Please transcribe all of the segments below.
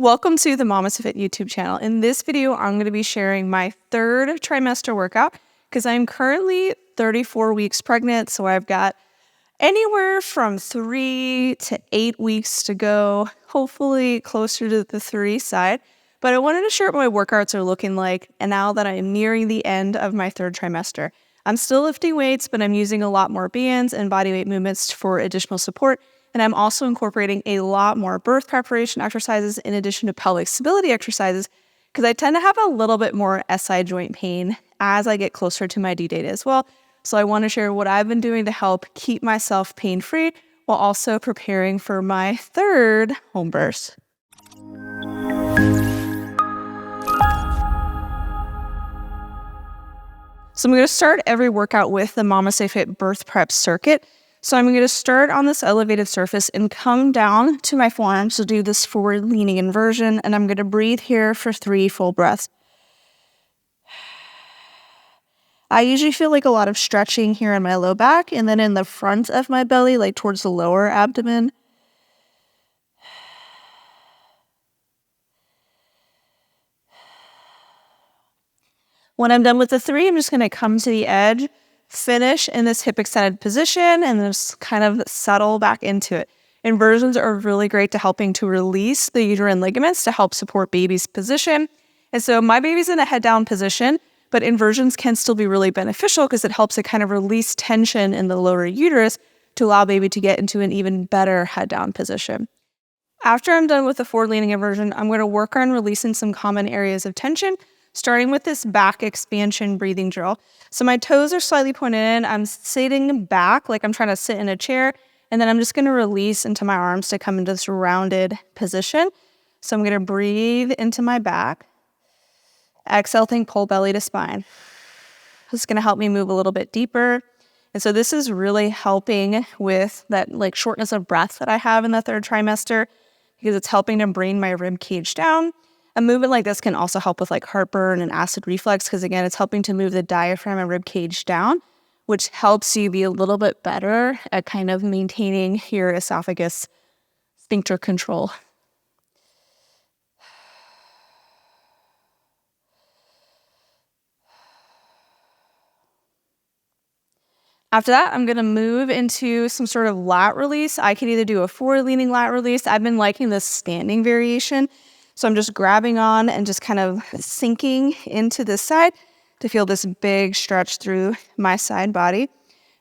Welcome to the MamasteFit YouTube channel. In this video, I'm going to be sharing my third trimester workout because I'm currently 34 weeks pregnant, so I've got anywhere from 3 to 8 weeks to go, hopefully closer to the 3 side. But I wanted to share what my workouts are looking like, and now that I'm nearing the end of my third trimester. I'm still lifting weights, but I'm using a lot more bands and bodyweight movements for additional support. And I'm also incorporating a lot more birth preparation exercises in addition to pelvic stability exercises because I tend to have a little bit more SI joint pain as I get closer to my due date as well. So I want to share what I've been doing to help keep myself pain-free while also preparing for my third home birth. So I'm going to start every workout with the MamasteFit birth prep circuit. So I'm going to start on this elevated surface and come down to my forearms to do this forward leaning inversion. And I'm going to breathe here for 3 full breaths. I usually feel like a lot of stretching here in my low back and then in the front of my belly, like towards the lower abdomen. When I'm done with the 3, I'm just going to come to the edge, finish in this hip extended position, and just kind of settle back into it. Inversions are really great to helping to release the uterine ligaments to help support baby's position. And so my baby's in a head down position, but inversions can still be really beneficial because it helps it kind of release tension in the lower uterus to allow baby to get into an even better head down position. After I'm done with the forward leaning inversion, I'm going to work on releasing some common areas of tension, starting with this back expansion breathing drill. So my toes are slightly pointed in. I'm sitting back like I'm trying to sit in a chair. And then I'm just going to release into my arms to come into this rounded position. So I'm going to breathe into my back. Exhale, think pull belly to spine. This is going to help me move a little bit deeper. And so this is really helping with that like shortness of breath that I have in the third trimester because it's helping to bring my rib cage down. A movement like this can also help with like heartburn and acid reflux because again, it's helping to move the diaphragm and rib cage down, which helps you be a little bit better at kind of maintaining your esophagus sphincter control. After that, I'm going to move into some sort of lat release. I can either do a forward leaning lat release. I've been liking this standing variation. So I'm just grabbing on and just kind of sinking into this side to feel this big stretch through my side body.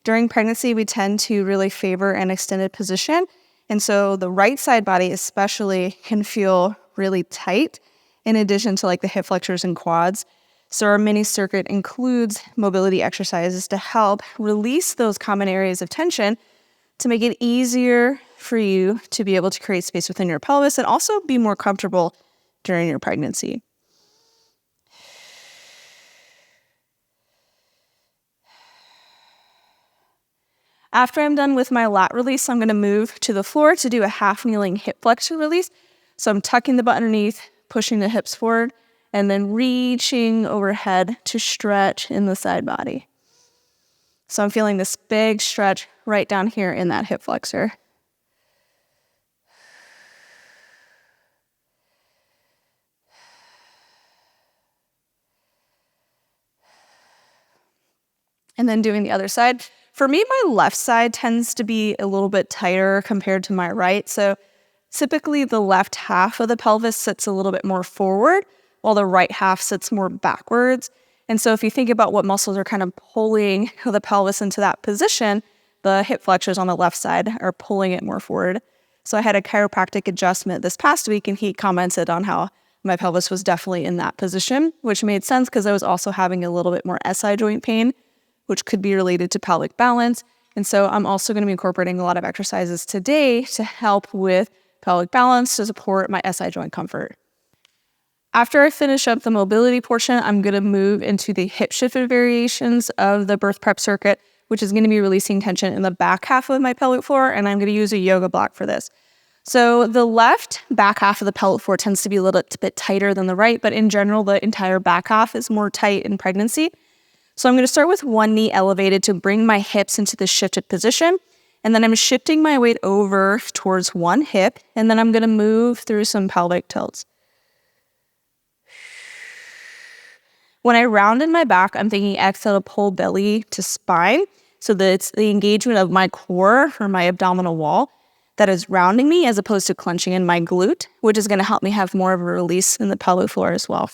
During pregnancy, we tend to really favor an extended position. And so the right side body especially can feel really tight in addition to like the hip flexors and quads. So our mini circuit includes mobility exercises to help release those common areas of tension to make it easier for you to be able to create space within your pelvis and also be more comfortable during your pregnancy. After I'm done with my lat release, I'm going to move to the floor to do a half kneeling hip flexor release. So I'm tucking the butt underneath, pushing the hips forward, and then reaching overhead to stretch in the side body. So I'm feeling this big stretch right down here in that hip flexor. And then doing the other side. For me, my left side tends to be a little bit tighter compared to my right. So typically the left half of the pelvis sits a little bit more forward, while the right half sits more backwards. And so if you think about what muscles are kind of pulling the pelvis into that position, the hip flexors on the left side are pulling it more forward. So I had a chiropractic adjustment this past week, and he commented on how my pelvis was definitely in that position, which made sense because I was also having a little bit more SI joint pain, which could be related to pelvic balance. And so I'm also going to be incorporating a lot of exercises today to help with pelvic balance to support my SI joint comfort. After I finish up the mobility portion, I'm going to move into the hip shifted variations of the birth prep circuit, which is going to be releasing tension in the back half of my pelvic floor, and I'm going to use a yoga block for this. So the left back half of the pelvic floor tends to be a little bit tighter than the right, but in general, the entire back half is more tight in pregnancy. So I'm going to start with one knee elevated to bring my hips into the shifted position. And then I'm shifting my weight over towards one hip, and then I'm going to move through some pelvic tilts. When I round in my back, I'm thinking exhale to pull belly to spine, so that it's the engagement of my core or my abdominal wall that is rounding me as opposed to clenching in my glute, which is going to help me have more of a release in the pelvic floor as well.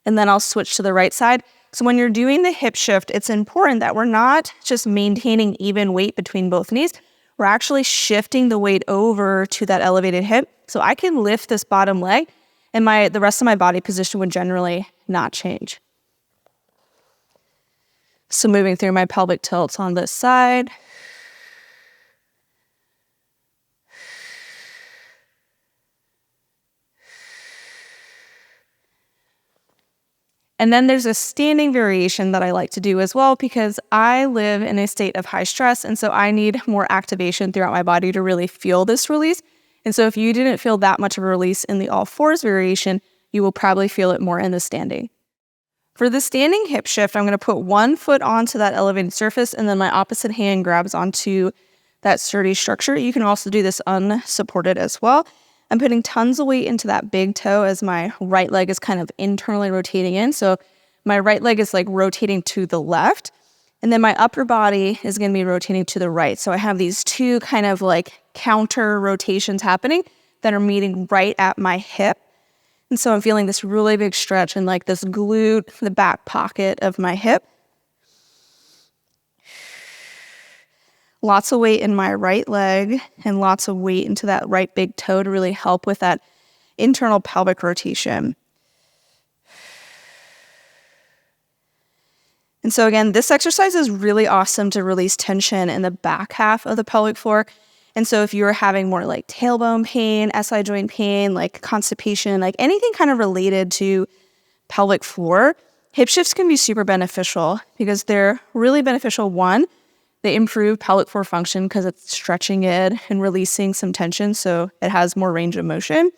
And then I'll switch to the right side. So when you're doing the hip shift, it's important that we're not just maintaining even weight between both knees. We're actually shifting the weight over to that elevated hip. So I can lift this bottom leg and the rest of my body position would generally not change. So moving through my pelvic tilts on this side. And then there's a standing variation that I like to do as well because I live in a state of high stress, and so I need more activation throughout my body to really feel this release. And so if you didn't feel that much of a release in the all fours variation, you will probably feel it more in the standing. For the standing hip shift, I'm going to put one foot onto that elevated surface, and then my opposite hand grabs onto that sturdy structure. You can also do this unsupported as well. I'm putting tons of weight into that big toe as my right leg is kind of internally rotating in. So my right leg is like rotating to the left, and then my upper body is going to be rotating to the right. So I have these two kind of like counter rotations happening that are meeting right at my hip. And so I'm feeling this really big stretch in like this glute, the back pocket of my hip. Lots of weight in my right leg and lots of weight into that right big toe to really help with that internal pelvic rotation. And so again, this exercise is really awesome to release tension in the back half of the pelvic floor. And so if you're having more like tailbone pain, SI joint pain, like constipation, like anything kind of related to pelvic floor, hip shifts can be super beneficial because they're really beneficial. One, they improve pelvic floor function because it's stretching it and releasing some tension so it has more range of motion.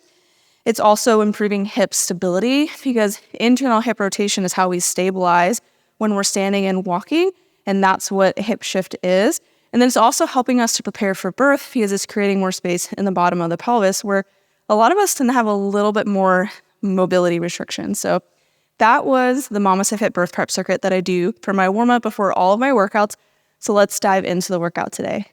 It's also improving hip stability because internal hip rotation is how we stabilize when we're standing and walking, and that's what a hip shift is. And then it's also helping us to prepare for birth because it's creating more space in the bottom of the pelvis where a lot of us tend to have a little bit more mobility restrictions. So that was the MamasteFit birth prep circuit that I do for my warm-up before all of my workouts. So let's dive into the workout today.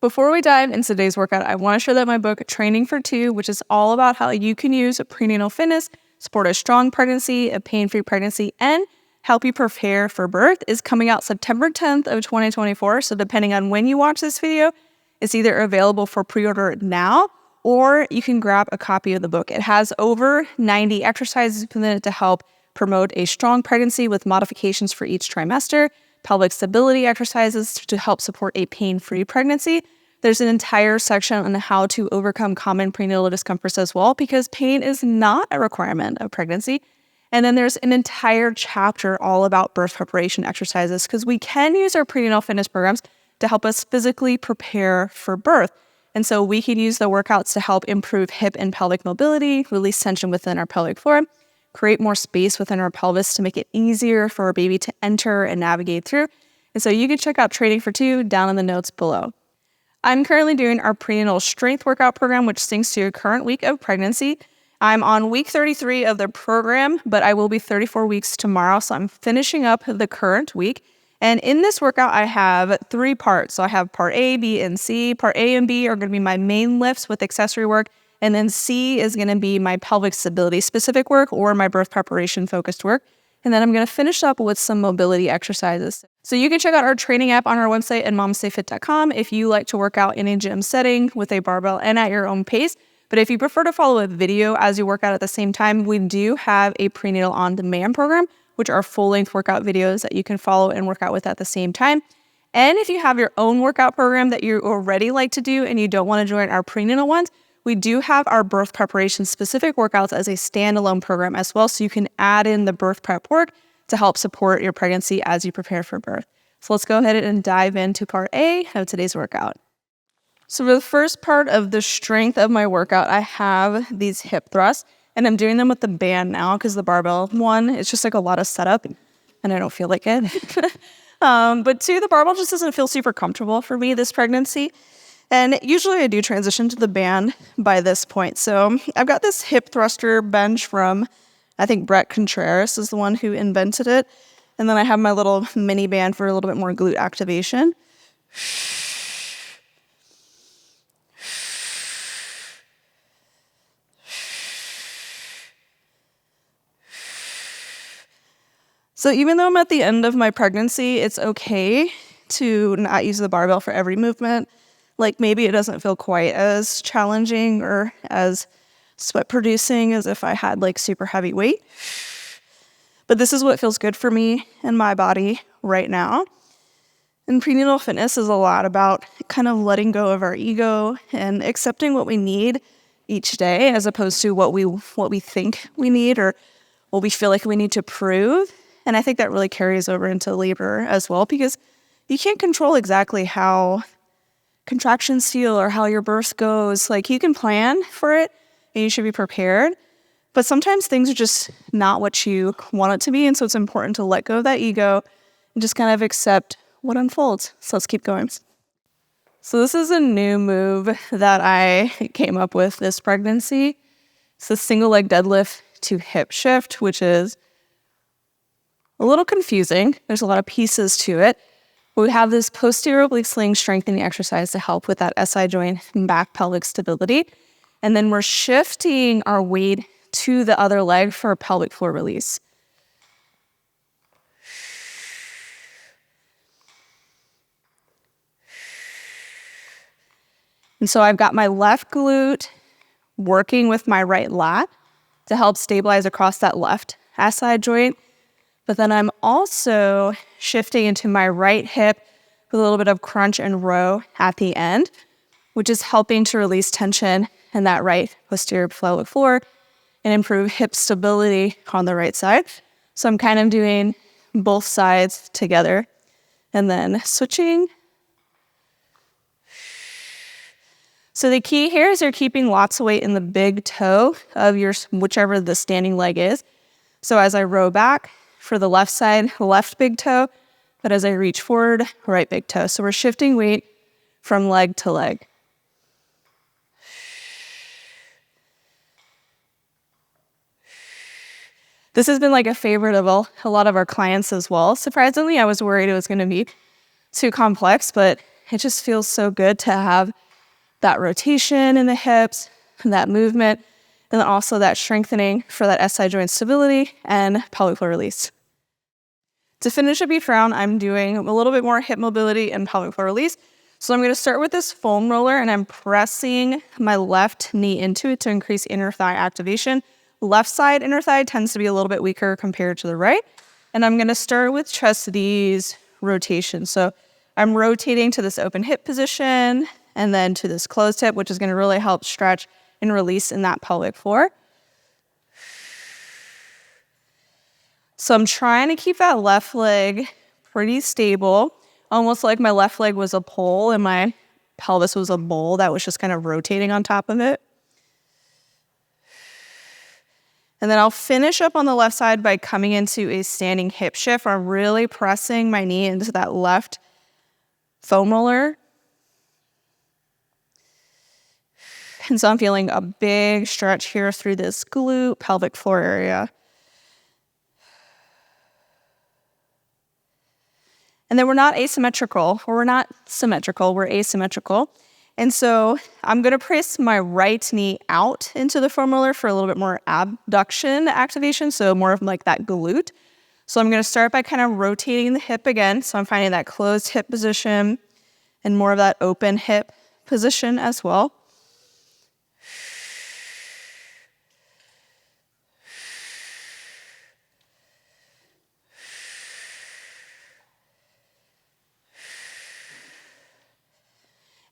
Before we dive into today's workout, I want to share that my book, Training for Two, which is all about how you can use prenatal fitness, support a strong pregnancy, a pain-free pregnancy, and help you prepare for birth, is coming out September 10th of 2024. So depending on when you watch this video, it's either available for pre-order now or you can grab a copy of the book. It has over 90 exercises within it to help promote a strong pregnancy with modifications for each trimester, pelvic stability exercises to help support a pain-free pregnancy. There's an entire section on how to overcome common prenatal discomforts as well, because pain is not a requirement of pregnancy. And then there's an entire chapter all about birth preparation exercises, because we can use our prenatal fitness programs to help us physically prepare for birth. And so we can use the workouts to help improve hip and pelvic mobility, release tension within our pelvic floor, create more space within our pelvis to make it easier for our baby to enter and navigate through. And so you can check out Training for Two down in the notes below. I'm currently doing our prenatal strength workout program, which syncs to your current week of pregnancy. I'm on week 33 of the program, but I will be 34 weeks tomorrow. So I'm finishing up the current week. And in this workout, I have 3 parts. So I have part A, B, and C. Part A and B are going to be my main lifts with accessory work. And then C is going to be my pelvic stability specific work or my birth preparation focused work. And then I'm going to finish up with some mobility exercises. So you can check out our training app on our website at MamasteFit.com if you like to work out in a gym setting with a barbell and at your own pace. But if you prefer to follow a video as you work out at the same time, we do have a prenatal on-demand program, which are full-length workout videos that you can follow and work out with at the same time. And if you have your own workout program that you already like to do and you don't want to join our prenatal ones, we do have our birth preparation specific workouts as a standalone program as well, so you can add in the birth prep work to help support your pregnancy as you prepare for birth. So let's go ahead and dive into part A of today's workout. So for the first part of the strength of my workout, I have these hip thrusts. And I'm doing them with the band now because the barbell one, it's just like a lot of setup and I don't feel like it. But two, the barbell just doesn't feel super comfortable for me this pregnancy. And usually I do transition to the band by this point. So I've got this hip thruster bench from, I think Brett Contreras is the one who invented it. And then I have my little mini band for a little bit more glute activation. So even though I'm at the end of my pregnancy, it's okay to not use the barbell for every movement. Like maybe it doesn't feel quite as challenging or as sweat producing as if I had like super heavy weight. But this is what feels good for me and my body right now. And prenatal fitness is a lot about kind of letting go of our ego and accepting what we need each day as opposed to what we think we need or what we feel like we need to prove. And I think that really carries over into labor as well because you can't control exactly how contractions feel or how your birth goes. Like you can plan for it and you should be prepared. But sometimes things are just not what you want it to be. And so it's important to let go of that ego and just kind of accept what unfolds. So let's keep going. So this is a new move that I came up with this pregnancy. It's a single leg deadlift to hip shift, which is a little confusing. There's a lot of pieces to it. We have this posterior oblique sling strengthening exercise to help with that SI joint and back pelvic stability. And then we're shifting our weight to the other leg for a pelvic floor release. And so I've got my left glute working with my right lat to help stabilize across that left SI joint. But then I'm also shifting into my right hip with a little bit of crunch and row at the end, which is helping to release tension in that right posterior pelvic floor and improve hip stability on the right side. So I'm kind of doing both sides together and then switching. So the key here is you're keeping lots of weight in the big toe of your whichever the standing leg is. So as I row back, for the left side, left big toe, but as I reach forward, right big toe. So we're shifting weight from leg to leg. This has been like a favorite of a lot of our clients as well. Surprisingly, I was worried it was going to be too complex, but it just feels so good to have that rotation in the hips, and that movement, and then also that strengthening for that SI joint stability and pelvic floor release. To finish a beach round, I'm doing a little bit more hip mobility and pelvic floor release. So I'm going to start with this foam roller and I'm pressing my left knee into it to increase inner thigh activation. Left side inner thigh tends to be a little bit weaker compared to the right. And I'm going to start with chest knees rotation. So I'm rotating to this open hip position and then to this closed hip, which is going to really help stretch and release in that pelvic floor. So I'm trying to keep that left leg pretty stable, almost like my left leg was a pole and my pelvis was a bowl that was just kind of rotating on top of it. And then I'll finish up on the left side by coming into a standing hip shift where I'm really pressing my knee into that left foam roller. And so I'm feeling a big stretch here through this glute pelvic floor area. And then we're not asymmetrical, or we're not symmetrical, we're asymmetrical. And so I'm going to press my right knee out into the foam roller for a little bit more abduction activation, so more of like that glute. So I'm going to start by kind of rotating the hip again. So I'm finding that closed hip position and more of that open hip position as well.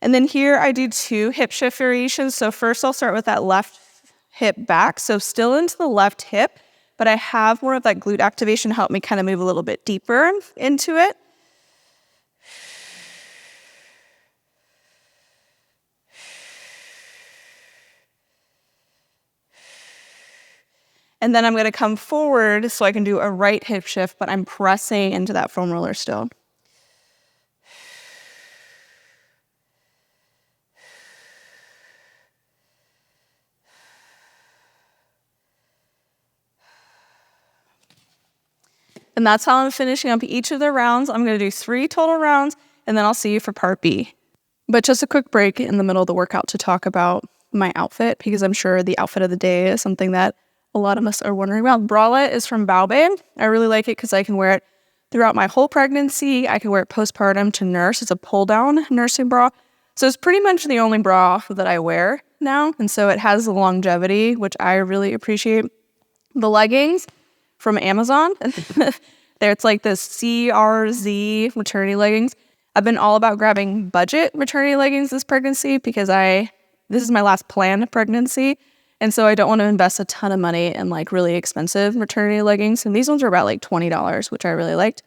And then here I do 2 hip shift variations. So first I'll start with that left hip back. So still into the left hip, but I have more of that glute activation help me kind of move a little bit deeper into it. And then I'm going to come forward so I can do a right hip shift, but I'm pressing into that foam roller still. And that's how I'm finishing up each of the rounds. I'm going to do 3 total rounds, and then I'll see you for part B. But just a quick break in the middle of the workout to talk about my outfit, because I'm sure the outfit of the day is something that a lot of us are wondering about. Bralette is from Baobab. I really like it because I can wear it throughout my whole pregnancy. I can wear it postpartum to nurse. It's a pull-down nursing bra. So it's pretty much the only bra that I wear now. And so it has the longevity, which I really appreciate. The leggings from Amazon. It's like this CRZ maternity leggings. I've been all about grabbing budget maternity leggings this pregnancy because this is my last planned pregnancy. And so I don't want to invest a ton of money in like really expensive maternity leggings. And these ones are about like $20, which I really liked.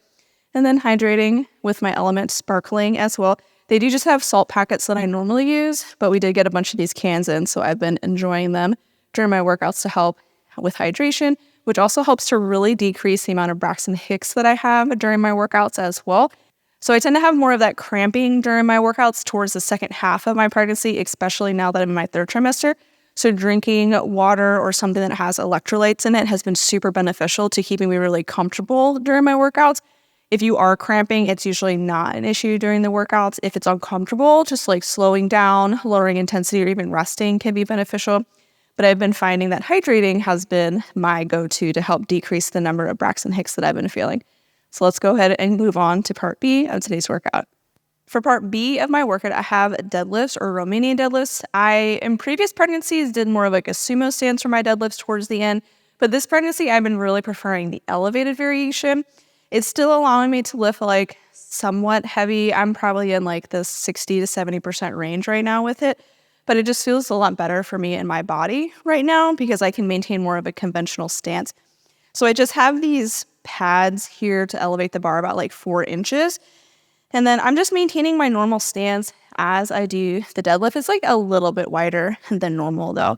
And then hydrating with my Element Sparkling as well. They do just have salt packets that I normally use, but we did get a bunch of these cans in, so I've been enjoying them during my workouts to help with hydration, which also helps to really decrease the amount of Braxton Hicks that I have during my workouts as well. So I tend to have more of that cramping during my workouts towards the second half of my pregnancy, especially now that I'm in my 3rd trimester. So drinking water or something that has electrolytes in it has been super beneficial to keeping me really comfortable during my workouts. If you are cramping, it's usually not an issue during the workouts. If it's uncomfortable, just like slowing down, lowering intensity, or even resting can be beneficial. But I've been finding that hydrating has been my go-to to help decrease the number of Braxton Hicks that I've been feeling. So let's go ahead and move on to part B of today's workout. For part B of my workout, I have deadlifts or Romanian deadlifts. I, in previous pregnancies, did more of like a sumo stance for my deadlifts towards the end. But this pregnancy, I've been really preferring the elevated variation. It's still allowing me to lift like somewhat heavy. I'm probably in like the 60 to 70% range right now with it. But it just feels a lot better for me in my body right now because I can maintain more of a conventional stance. So I just have these pads here to elevate the bar about like 4 inches. And then I'm just maintaining my normal stance as I do the deadlift. It's like a little bit wider than normal though.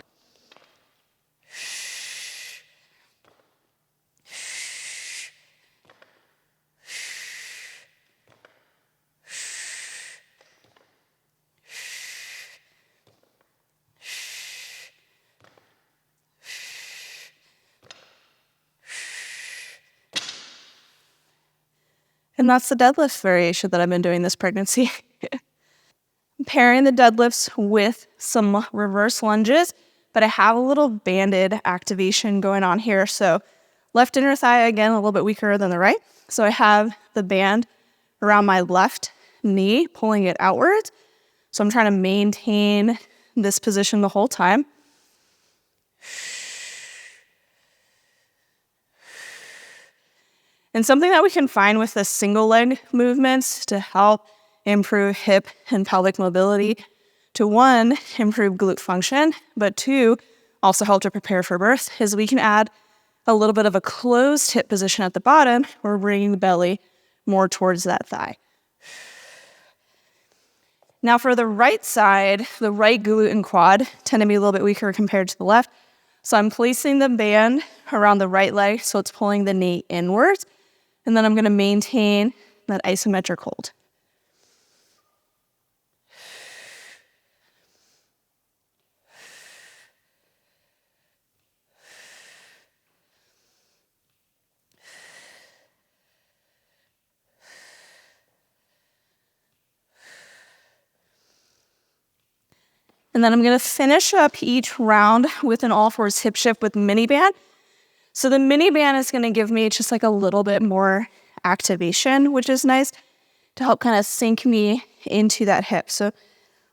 And that's the deadlift variation that I've been doing this pregnancy. Pairing the deadlifts with some reverse lunges, but I have a little banded activation going on here. So left inner thigh, again, a little bit weaker than the right. So I have the band around my left knee, pulling it outwards. So I'm trying to maintain this position the whole time. And something that we can find with the single leg movements to help improve hip and pelvic mobility, to 1, improve glute function, but 2, also help to prepare for birth, is we can add a little bit of a closed hip position at the bottom. We're bringing the belly more towards that thigh. Now for the right side, the right glute and quad tend to be a little bit weaker compared to the left. So I'm placing the band around the right leg so it's pulling the knee inwards. And then I'm going to maintain that isometric hold. And then I'm going to finish up each round with an all-fours hip shift with mini band. So the mini band is going to give me just like a little bit more activation, which is nice to help kind of sink me into that hip. So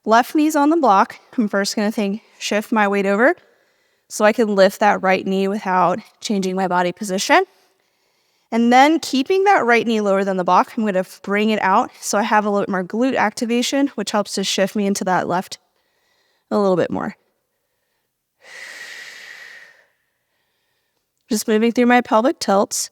left knee's on the block. I'm first going to shift my weight over so I can lift that right knee without changing my body position. And then keeping that right knee lower than the block, I'm going to bring it out so I have a little bit more glute activation, which helps to shift me into that left a little bit more. Just moving through my pelvic tilts.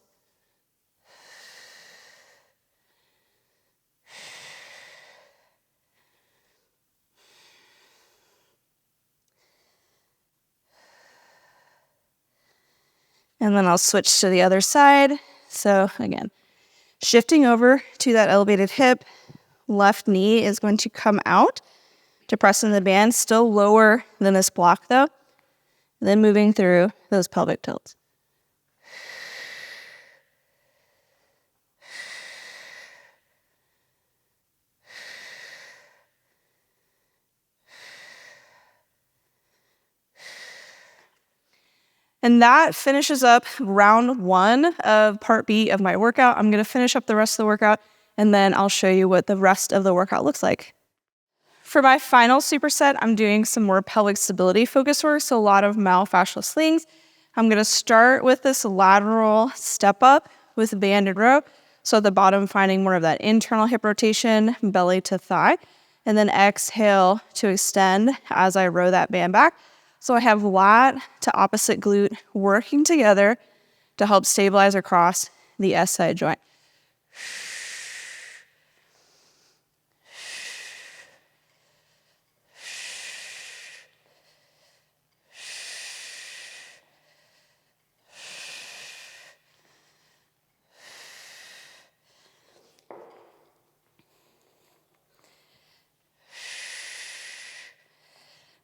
And then I'll switch to the other side. So again, shifting over to that elevated hip, left knee is going to come out to press in the band, still lower than this block though. And then moving through those pelvic tilts. And that finishes up round 1 of part B of my workout. I'm going to finish up the rest of the workout, and then I'll show you what the rest of the workout looks like. For my final superset, I'm doing some more pelvic stability focus work, so a lot of myofascial slings. I'm going to start with this lateral step up with banded row. So at the bottom, finding more of that internal hip rotation, belly to thigh, and then exhale to extend as I row that band back. So I have lat to opposite glute working together to help stabilize across the S-side joint.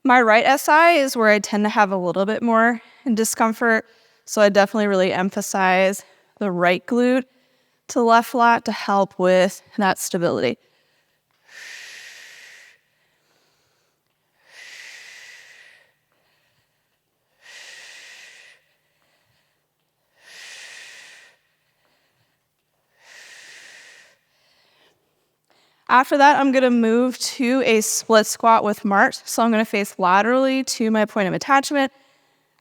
My right SI is where I tend to have a little bit more discomfort, so I definitely really emphasize the right glute to left lat to help with that stability. After that, I'm going to move to a split squat with march. So I'm going to face laterally to my point of attachment.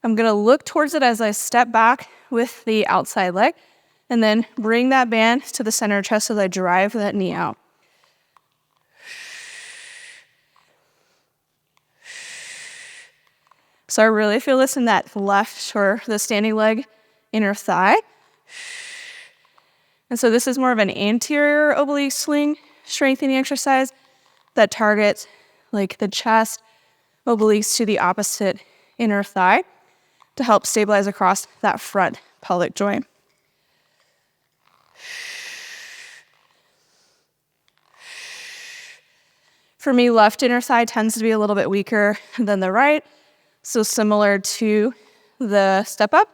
I'm going to look towards it as I step back with the outside leg, and then bring that band to the center of chest as I drive that knee out. So I really feel this in that left or the standing leg inner thigh. And so this is more of an anterior oblique sling strengthening exercise that targets like the chest, obliques to the opposite inner thigh to help stabilize across that front pelvic joint. For me, left inner thigh tends to be a little bit weaker than the right. So similar to the step up,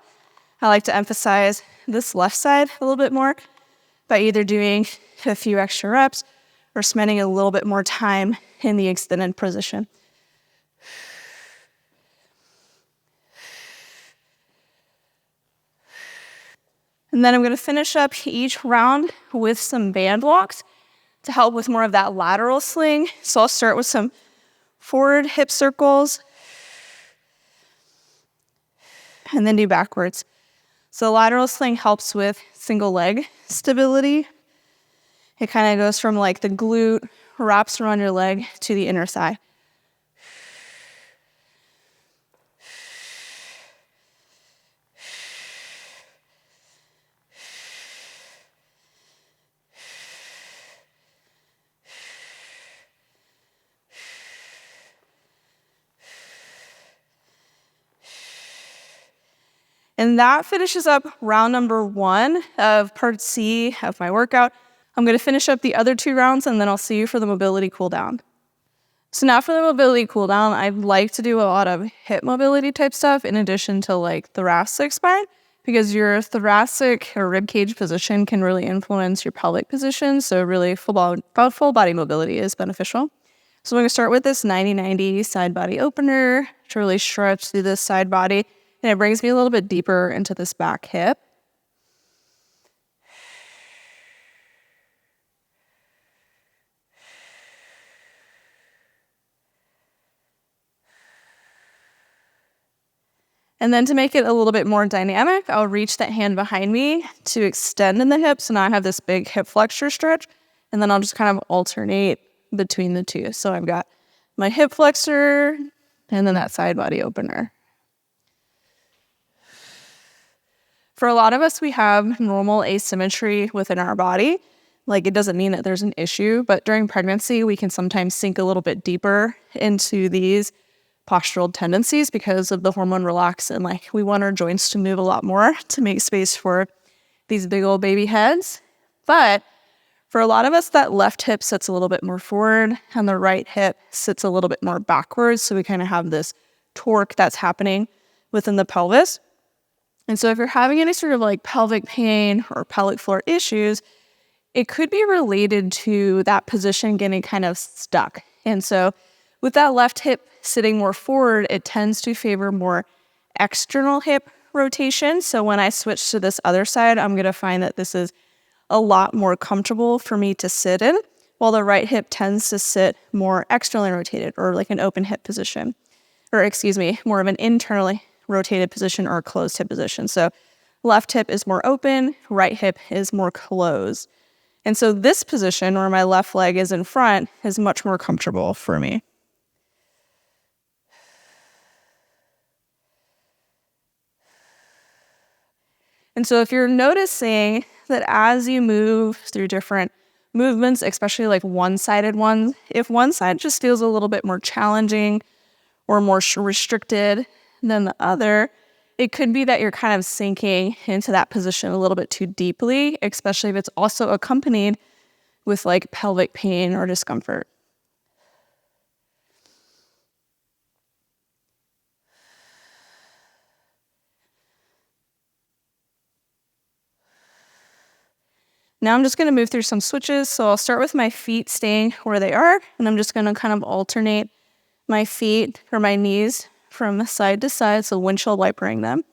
I like to emphasize this left side a little bit more by either doing a few extra reps or spending a little bit more time in the extended position. And then I'm going to finish up each round with some band walks to help with more of that lateral sling. So I'll start with some forward hip circles and then do backwards. So lateral sling helps with single leg stability. It kind of goes from like the glute, wraps around your leg to the inner thigh. And that finishes up round number 1 of part C of my workout. I'm going to finish up the other 2 rounds, and then I'll see you for the mobility cool down. So now for the mobility cool down, I'd like to do a lot of hip mobility type stuff in addition to like thoracic spine, because your thoracic or rib cage position can really influence your pelvic position. So really full body mobility is beneficial. So I'm going to start with this 90-90 side body opener to really stretch through this side body. And it brings me a little bit deeper into this back hip. And then to make it a little bit more dynamic, I'll reach that hand behind me to extend in the hip. So now I have this big hip flexor stretch, and then I'll just kind of alternate between the two. So I've got my hip flexor and then that side body opener. For a lot of us, we have normal asymmetry within our body. Like, it doesn't mean that there's an issue, but during pregnancy, we can sometimes sink a little bit deeper into these postural tendencies because of the hormone relax, and like we want our joints to move a lot more to make space for these big old baby heads. But for a lot of us, that left hip sits a little bit more forward and the right hip sits a little bit more backwards. So we kind of have this torque that's happening within the pelvis. And so if you're having any sort of like pelvic pain or pelvic floor issues, it could be related to that position getting kind of stuck. And so with that left hip sitting more forward, it tends to favor more external hip rotation. So when I switch to this other side, I'm going to find that this is a lot more comfortable for me to sit in, while the right hip tends to sit more externally rotated, or like an open hip position, or more of an internally rotated position or a closed hip position. So left hip is more open, right hip is more closed. And so this position where my left leg is in front is much more comfortable for me. And so if you're noticing that as you move through different movements, especially like one-sided ones, if one side just feels a little bit more challenging or more restricted than the other, it could be that you're kind of sinking into that position a little bit too deeply, especially if it's also accompanied with like pelvic pain or discomfort. Now I'm just going to move through some switches. So I'll start with my feet staying where they are, and I'm just going to kind of alternate my feet or my knees from side to side, so windshield wipering them.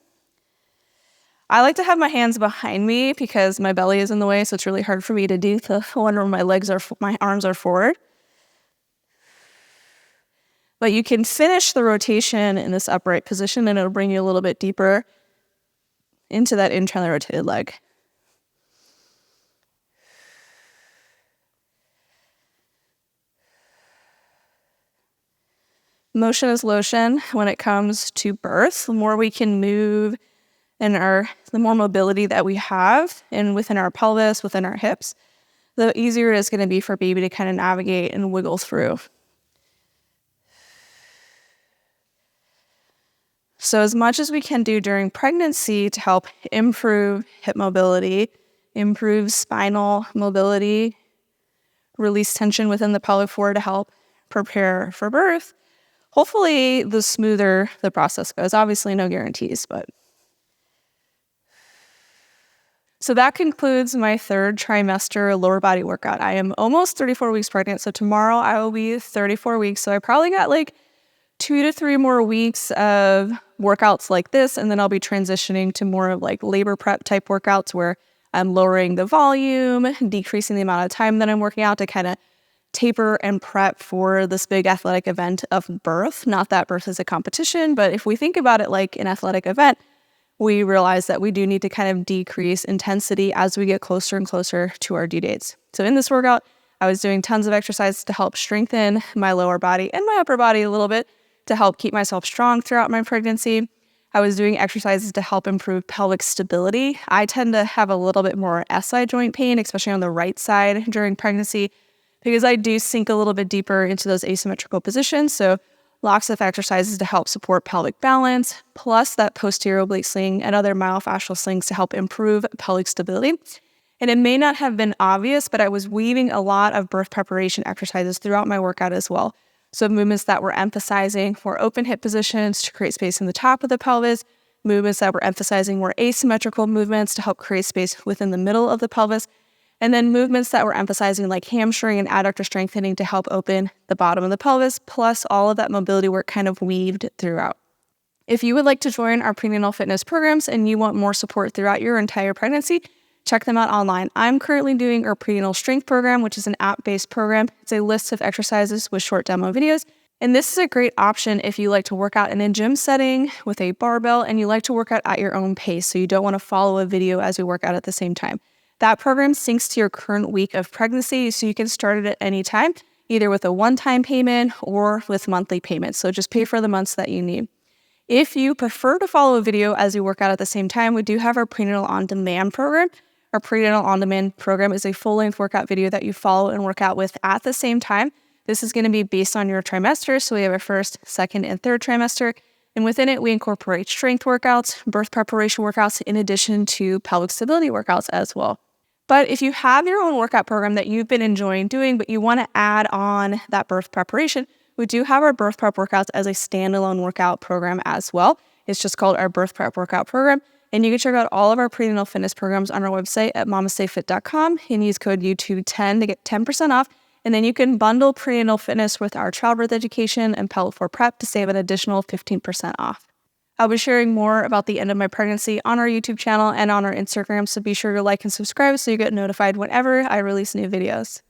I like to have my hands behind me because my belly is in the way, so it's really hard for me to do the one where my arms are forward. But you can finish the rotation in this upright position, and it'll bring you a little bit deeper into that internally rotated leg. Motion is lotion when it comes to birth. The more we can move the more mobility that we have and within our pelvis, within our hips, the easier it is going to be for baby to kind of navigate and wiggle through. So as much as we can do during pregnancy to help improve hip mobility, improve spinal mobility, release tension within the pelvic floor to help prepare for birth, hopefully the smoother the process goes. Obviously no guarantees, but. So that concludes my third trimester lower body workout. I am almost 34 weeks pregnant, so tomorrow I will be 34 weeks. So I probably got like 2 to 3 more weeks of workouts like this, and then I'll be transitioning to more of like labor prep type workouts where I'm lowering the volume, decreasing the amount of time that I'm working out to kind of taper and prep for this big athletic event of birth. Not that birth is a competition, but if we think about it like an athletic event, we realize that we do need to kind of decrease intensity as we get closer and closer to our due dates. So in this workout, I was doing tons of exercises to help strengthen my lower body and my upper body a little bit to help keep myself strong throughout my pregnancy. I was doing exercises to help improve pelvic stability. I tend to have a little bit more SI joint pain, especially on the right side during pregnancy, because I do sink a little bit deeper into those asymmetrical positions. So lots of exercises to help support pelvic balance, plus that posterior oblique sling and other myofascial slings to help improve pelvic stability. And it may not have been obvious, but I was weaving a lot of birth preparation exercises throughout my workout as well. So movements that were emphasizing more open hip positions to create space in the top of the pelvis, movements that were emphasizing more asymmetrical movements to help create space within the middle of the pelvis, and then movements that were emphasizing like hamstring and adductor strengthening to help open the bottom of the pelvis, plus all of that mobility work kind of weaved throughout. If you would like to join our prenatal fitness programs and you want more support throughout your entire pregnancy, check them out online. I'm currently doing our prenatal strength program, which is an app-based program. It's a list of exercises with short demo videos. And this is a great option if you like to work out in a gym setting with a barbell and you like to work out at your own pace, so you don't want to follow a video as we work out at the same time. That program syncs to your current week of pregnancy, so you can start it at any time, either with a one-time payment or with monthly payments. So just pay for the months that you need. If you prefer to follow a video as you work out at the same time, we do have our Prenatal On Demand program. Our Prenatal On Demand program is a full-length workout video that you follow and work out with at the same time. This is going to be based on your trimester. So we have a first, second, and third trimester. And within it, we incorporate strength workouts, birth preparation workouts, in addition to pelvic stability workouts as well. But if you have your own workout program that you've been enjoying doing, but you want to add on that birth preparation, we do have our birth prep workouts as a standalone workout program as well. It's just called our birth prep workout program. And you can check out all of our prenatal fitness programs on our website at MamasteFit.com and use code YouTube10 to get 10% off. And then you can bundle prenatal fitness with our childbirth education and pelvic floor prep to save an additional 15% off. I'll be sharing more about the end of my pregnancy on our YouTube channel and on our Instagram, so be sure to like and subscribe so you get notified whenever I release new videos.